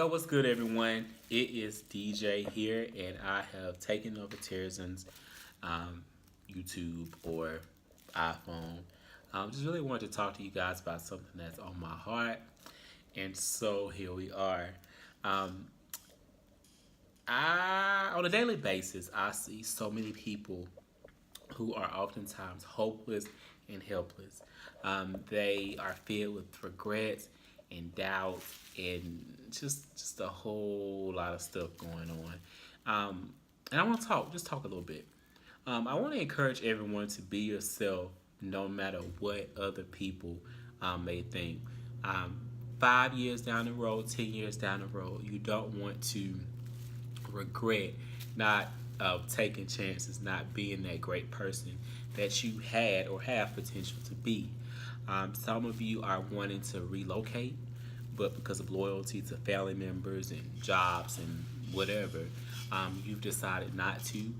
Yo, what's good, everyone? It is DJ here, and I have taken over Terrorism's um, YouTube or iPhone. Just really wanted to talk to you guys about something that's on my heart, and so here we are. Um, on a daily basis, I see so many people who are oftentimes hopeless and helpless. They are filled with regrets and doubt and just a whole lot of stuff going on. And I want to just talk a little bit. I want to encourage everyone to be yourself no matter what other people may think. Um, 5 years down the road, 10 years down the road, you don't want to regret not taking chances, not being that great person that you had or have potential to be. Some of you are wanting to relocate, but because of loyalty to family members and jobs and whatever, you've decided not to.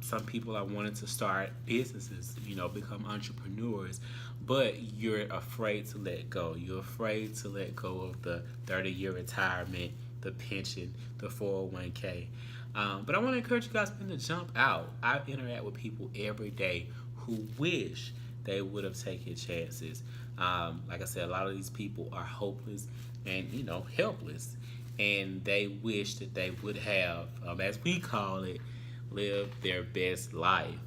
Some people are wanting to start businesses, become entrepreneurs, but you're afraid to let go. You're afraid to let go of the 30-year retirement, the pension, the 401k. But I want to encourage you guys to jump out. I interact with people every day who wish they would have taken chances. Like I said, a lot of these people are hopeless and helpless, and they wish that they would have, as we call it, lived their best life.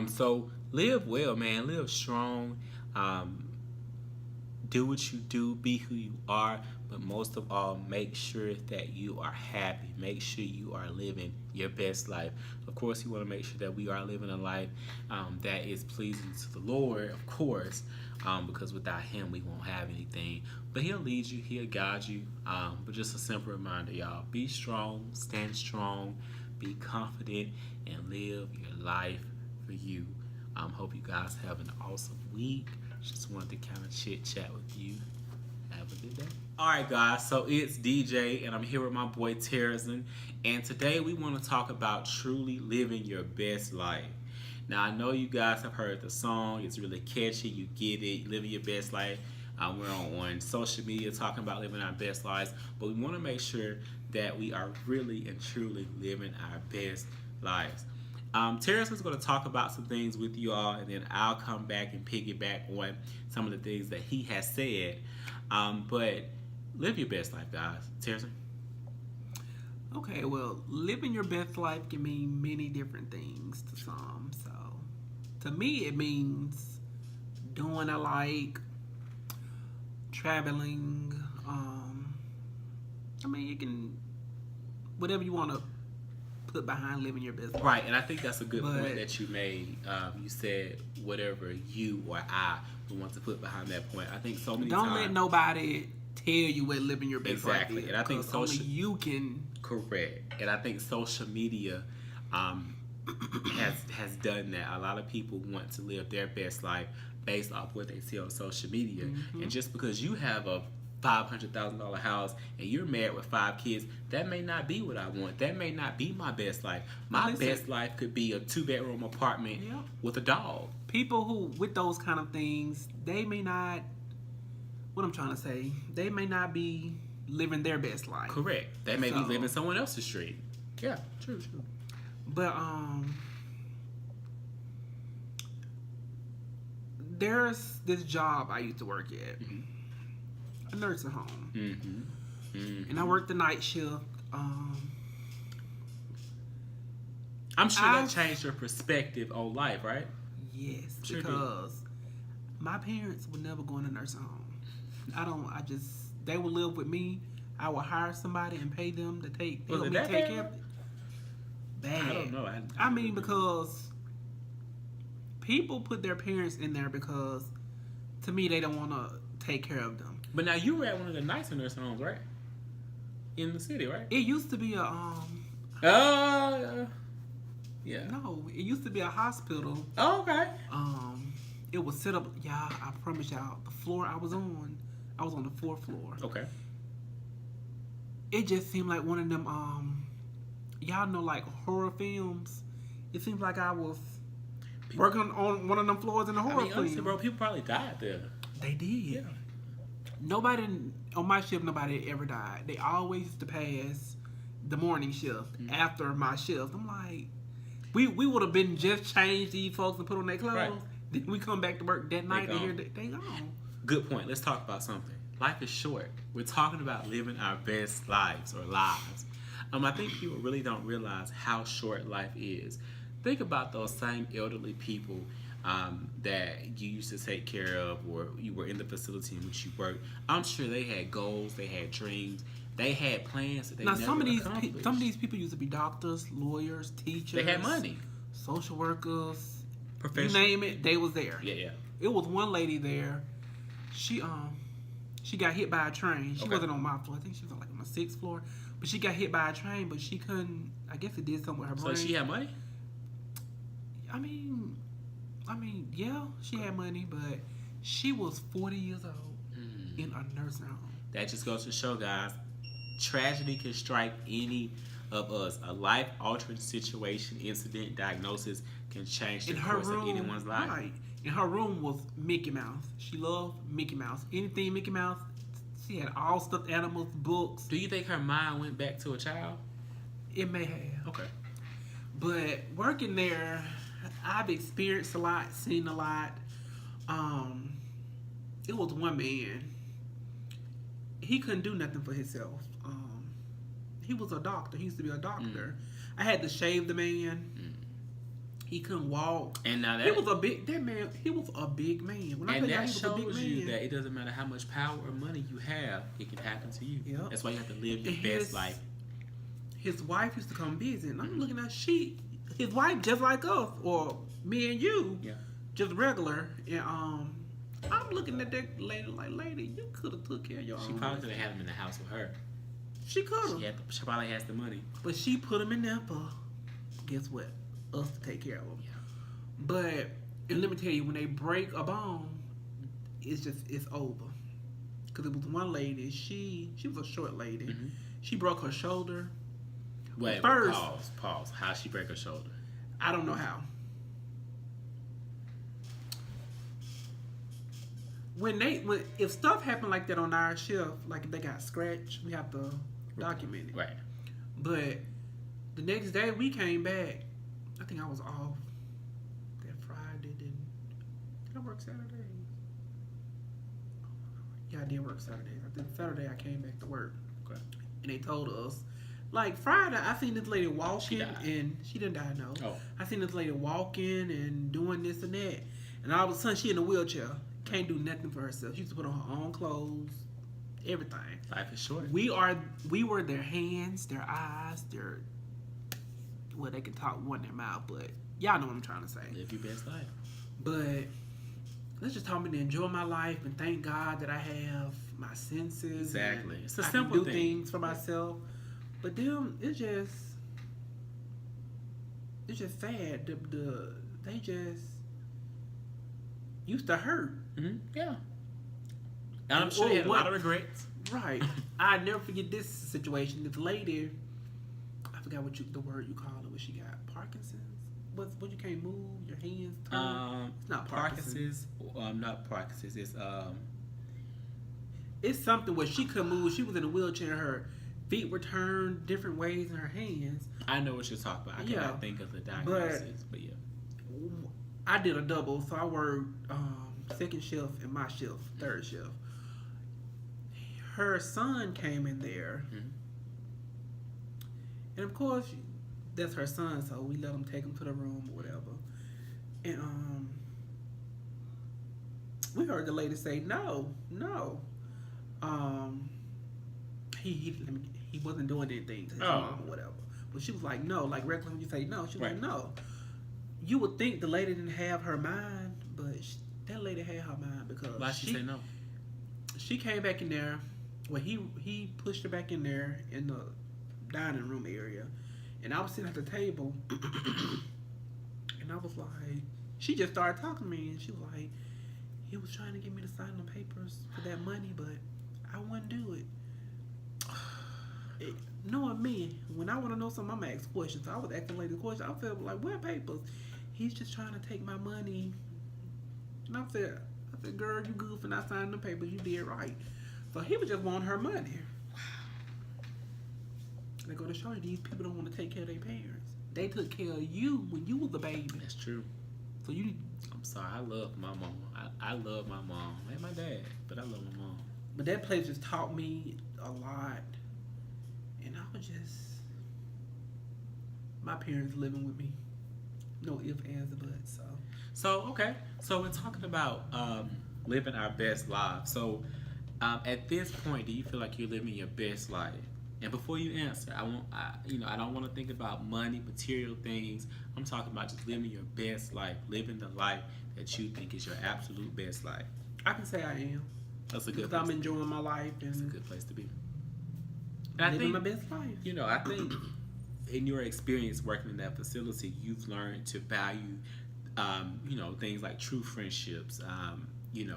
So live well, man. Live strong. Do what you do. Be who you are. But most of all, make sure that you are happy. Make sure you are living your best life. Of course, you want to make sure that we are living a life that is pleasing to the Lord, of course, because without Him, we won't have anything. But He'll lead you. He'll guide you. But just a simple reminder, y'all. Be strong. Stand strong. Be confident. And live your life for you. Hope you guys have an awesome week. Just wanted to kind of chit-chat with you. Have a good day. Alright guys, so it's DJ and I'm here with my boy Terrorism, and today we want to talk about truly living your best life. Now I know you guys have heard the song, it's really catchy, you get it, living your best life. We're on social media talking about living our best lives, but we want to make sure that we are really and truly living our best lives. Terrence is going to talk about some things with you all, and then I'll come back and piggyback on some of the things that he has said. But live your best life, guys. Terrence? Okay, well, living your best life can mean many different things to some. So, to me, it means doing what I like, traveling. You can, whatever you want to put behind living your best life. Right, and I think that's a good point that you made. You said whatever you or I would want to put behind that point. I think so many times. Don't let nobody tell you what living your best life is. Exactly, and I think only you can. Correct, and I think social media has done that. A lot of people want to live their best life based off what they see on social media, and just because you have a $500,000 house and you're married with 5 kids, that may not be what I want. That may not be my best life. My best life could be a 2-bedroom apartment with a dog. People who with those kind of things, they may not. What I'm trying to say, they may not be living their best life. Correct. They may be living someone else's street. Yeah, true. But there's this job I used to work at. A nursing home. And I worked the night shift. I'm sure that changed your perspective on life, right? Yes, Sure because my parents would never go in a nursing home. They would live with me. I would hire somebody and pay them to help me take care of it. Bad. I don't know. Because people put their parents in there because, to me, they don't want to take care of them. But now you were at one of the nicer nursing homes, right? In the city, right? It used to be a yeah. No, it used to be a hospital. Oh, okay. It was set up. Yeah, I promise y'all. The floor I was on the 4th floor. Okay. It just seemed like one of them. Y'all know, like horror films. It seems like I was working on one of them floors in the horror film. Honestly, bro, people probably died there. They did. Yeah. Nobody on my shift, nobody ever died. They always used to pass the morning shift after my shift. I'm like, we would have been just changed these folks and put on their clothes. Right. Then we come back to work that night and gone. hear they gone. Good point. Let's talk about something. Life is short. We're talking about living our best lives or lives. I think people really don't realize how short life is. Think about those same elderly people that you used to take care of, or you were in the facility in which you worked. I'm sure they had goals, they had dreams, they had plans that they never accomplished. Some of these people used to be doctors, lawyers, teachers. They had money. Social workers, you Professional. name it, they was there. Yeah. It was one lady there. She got hit by a train. She Okay. wasn't on my floor. I think she was on like on the 6th floor. But she got hit by a train, but she couldn't. I guess it did something with her So brain. she had money? I mean, yeah, she had money, but she was 40 years old in a nursing home. That just goes to show, guys, tragedy can strike any of us. A life-altering situation, incident, diagnosis can change the In her course room, of anyone's life. right? In her room was Mickey Mouse. She loved Mickey Mouse. Anything Mickey Mouse. She had all stuffed animals, books. Do you think her mind went back to a child? It may have. Okay. But working there, I've experienced a lot, seen a lot. It was one man. He couldn't do nothing for himself. He was a doctor. He used to be a doctor. I had to shave the man. He couldn't walk. And now He was a big man. He was a big man. When I and tell that you he was a big shows man, you that it doesn't matter how much power or money you have, it can happen to you. Yep. That's why you have to live your And best life. his wife used to come visit, and I'm looking at his wife just like us, or me and you, Yeah. just regular. And I'm looking at that lady like, lady, you could have took care of your She own. probably could have had him in the house with her. She could have, She probably has the money. but she put him in there for, guess what, us to take care of him. Yeah. But and let me tell you, when they break a bone, it's over. Cause it was one lady, she was a short lady. Mhm. She broke her shoulder. Wait, First- pause. How'd she break her shoulder? I don't know how. When if stuff happened like that on our shift, like if they got scratched, we have to document it. Right. But the next day we came back. I think I was off that Friday. Did I work Saturdays? Yeah, I did work Saturdays. I think Saturday I came back to work. Okay. And they told us, like Friday, I seen this lady walking, died. and she didn't die. No, Oh. I seen this lady walking and doing this and that, and all of a sudden she in a wheelchair, can't do nothing for herself. She used to put on her own clothes, everything. Life is short. We were their hands, their eyes, their, well, they can talk one in their mouth, but y'all know what I'm trying to say. Live your best life. But let's just tell me to enjoy my life and thank God that I have my senses. Exactly. and It's a I simple can do thing. things for myself. But them, it's just sad. They just used to hurt. Mm-hmm. Yeah. And I'm sure you had a lot of regrets. Right. I never forget this situation. This lady, I forgot the word you call it. What she got? Parkinson's. What you can't move your hands? It's not Parkinson's. Not Parkinson's. It's It's something where she couldn't move. She was in a wheelchair. Her feet were turned different ways in her hands. I know what you're talking about. I Yeah. cannot think of the diagnosis, but yeah. I did a double, so I worked second shift and my shift, third shift. Her son came in there, Mhm. and of course, that's her son, so we let him take him to the room or whatever. And we heard the lady say, "No. He wasn't doing anything to his mom or whatever." But she was like, "No." Like regularly, when you say no, she was like, "No." You would think the lady didn't have her mind, but that lady had her mind because Why she say no? she came back in there. Well, he pushed her back in there in the dining room area, and I was sitting at the table, and I was like, she just started talking to me, and she was like, he was trying to get me to sign the papers for that money, but I wouldn't do it. Knowing me, when I want to know something, I'm gonna ask questions. So I was asking the lady questions. I felt like, what papers? He's just trying to take my money. And I said, girl, you good for not signing the papers. You did right. So he was just wanting her money. They go to show you these people don't want to take care of their parents. They took care of you when you was a baby. That's true. So you. I'm sorry. I love my mom. I love my mom and my dad, but I love my mom. But that place just taught me a lot, and I was just. My parents living with me. No ifs, ands, or buts. So okay. So we're talking about living our best lives. So at this point, do you feel like you're living your best life? And before you answer, I don't want to think about money, material things. I'm talking about just living your best life, living the life that you think is your absolute best life. I can say I am. That's a good. Because I'm enjoying my life and That's a good place to be. And living my best life. I think in your experience working in that facility, you've learned to value, things like true friendships,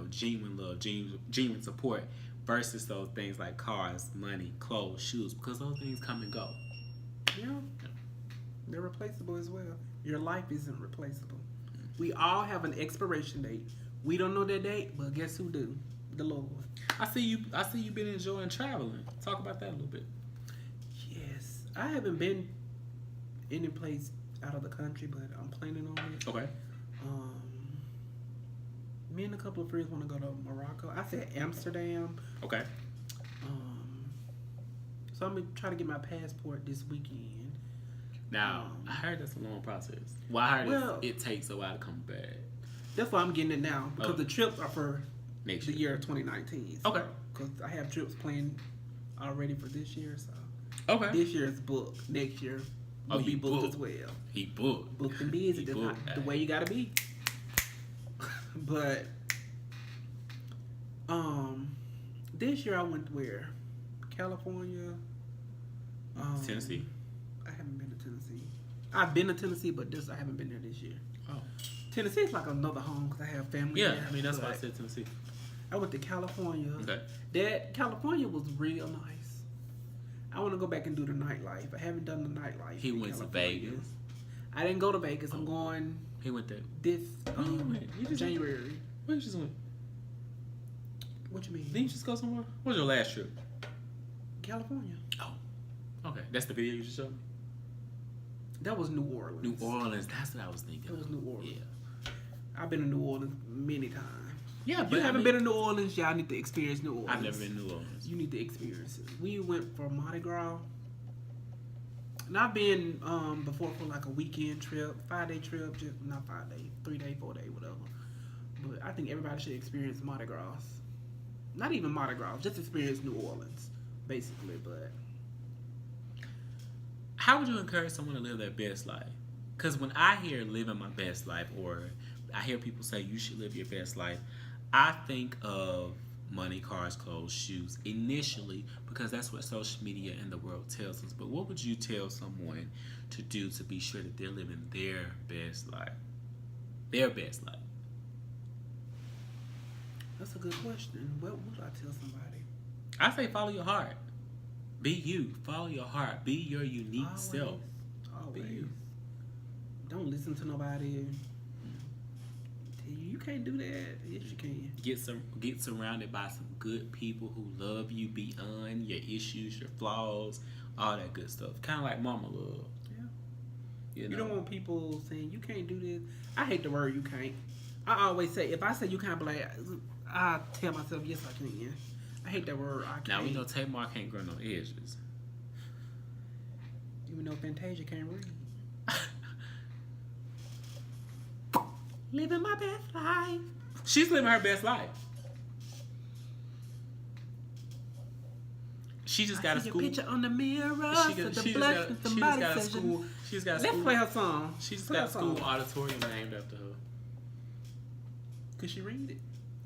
genuine love, genuine support, versus those things like cars, money, clothes, shoes, because those things come and go. Yeah. They're replaceable as well. Your life isn't replaceable. We all have an expiration date. We don't know that date, but guess who do? The Lord. I see you been enjoying traveling. Talk about that a little bit. Yes. I haven't been any place out of the country, but I'm planning on it. Okay. Me and a couple of friends want to go to Morocco. I said Amsterdam. Okay. So I'm gonna try to get my passport this weekend. Now, I heard that's a long process. Well, I heard it takes a while to come back. That's why I'm getting it now, because the trips are for next the year 2019. So, okay. Because I have trips planned already for this year, so. Okay. This year is booked. Next year will be booked as well. He booked. Booked and busy. That's not the way you gotta be. But this year I went where? California. Tennessee. I haven't been to Tennessee. I've been to Tennessee, but I haven't been there this year. Oh. Tennessee is like another home because I have family Yeah, there. I mean that's why I said Tennessee. I went to California. Okay. That California was real nice. I want to go back and do the nightlife. I haven't done the nightlife. He went to Vegas. I didn't go to Vegas. I'm going. He went there. This went? January. Where you just went? What you mean? Didn't you just go somewhere? What was your last trip? California. Oh. Okay. That's the video you just showed me? That was New Orleans. New Orleans. That's what I was thinking. That was New Orleans. Yeah. I've been to New Orleans many times. Yeah, if you haven't been to New Orleans, y'all need to experience New Orleans. I've never been to New Orleans. You need to experience it. We went for Mardi Gras. And I've been before for like a weekend trip, 5-day trip, just not 5 days, 3 day, 4 day, whatever. But I think everybody should experience Mardi Gras. Not even Mardi Gras, just experience New Orleans, basically. But how would you encourage someone to live their best life? Because when I hear living my best life, or I hear people say you should live your best life, I think of money, cars, clothes, shoes initially, because that's what social media and the world tells us. But what would you tell someone to do to be sure that they're living their best life? Their best life. that's a good question. What would I tell somebody? I say follow your heart. Be you. Follow your heart. Be your unique self. Always. Be you. Don't listen to nobody. You can't do that. Yes, you can. Get surrounded by some good people who love you beyond your issues, your flaws, all that good stuff. Kind of like mama love. Yeah. You don't want people saying you can't do this. I hate the word you can't. I always say, if I say you can't, be like, I tell myself yes I can. I hate that word. I can't. Now we know Tamar can't grow no edges. Even though Fantasia can't read. Living my best life. She's living her best life. She just got a school. Picture on the mirror. She just got a school. She's got a school. Let's play her song. She just got a school auditorium named after her. Could she read it?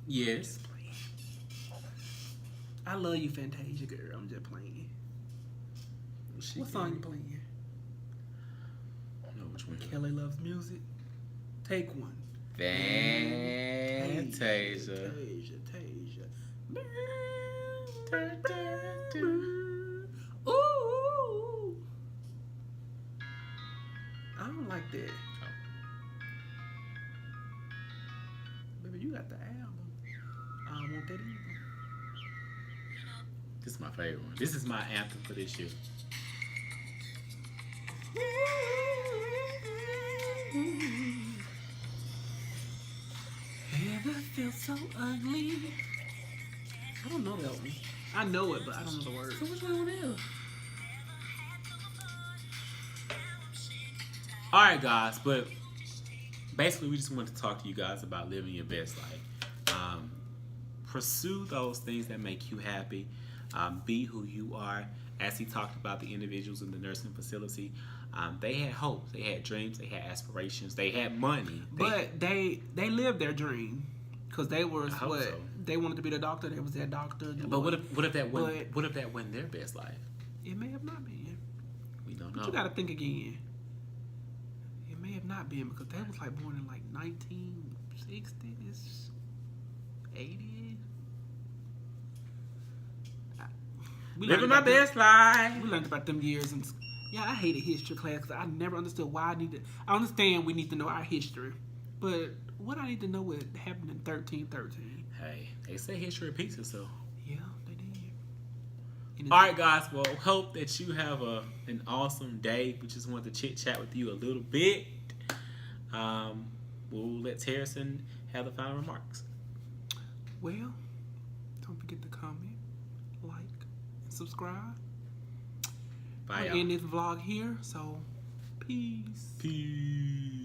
Yes. I love you, Fantasia girl. I'm just playing. What song you playing? I don't know which one. Kelly Loves Music. Take one. Fantasia. Ooh. I don't like that. Baby, you got the album. I don't want that either. This is my favorite one. This is my anthem for this year. Ever feel so ugly? I don't know that one. I know it, but I don't know the words. So which one is? All right, guys, but basically, we just wanted to talk to you guys about living your best life. Pursue those things that make you happy. Be who you are. As he talked about the individuals in the nursing facility, they had hopes, they had dreams, they had aspirations, they had money. But they lived their dream because they were what so. they wanted to be the doctor. They was their doctor. But what if that wasn't their best life? It may have not been. We don't But know. you got to think again. It may have not been because they was like born in like 1960s, 80s. Living my best life. We learned about them years and yeah, I hated history class because I never understood why I needed. I understand we need to know our history, but what I need to know what happened in 1313. Hey, they say history repeats itself. Yeah, they did. All right, guys. Well, hope that you have an awesome day. We just wanted to chit chat with you a little bit. We'll let Harrison have the final remarks. Well, don't forget to comment, like, and subscribe. Bye, We're y'all. in this vlog here, so peace. Peace.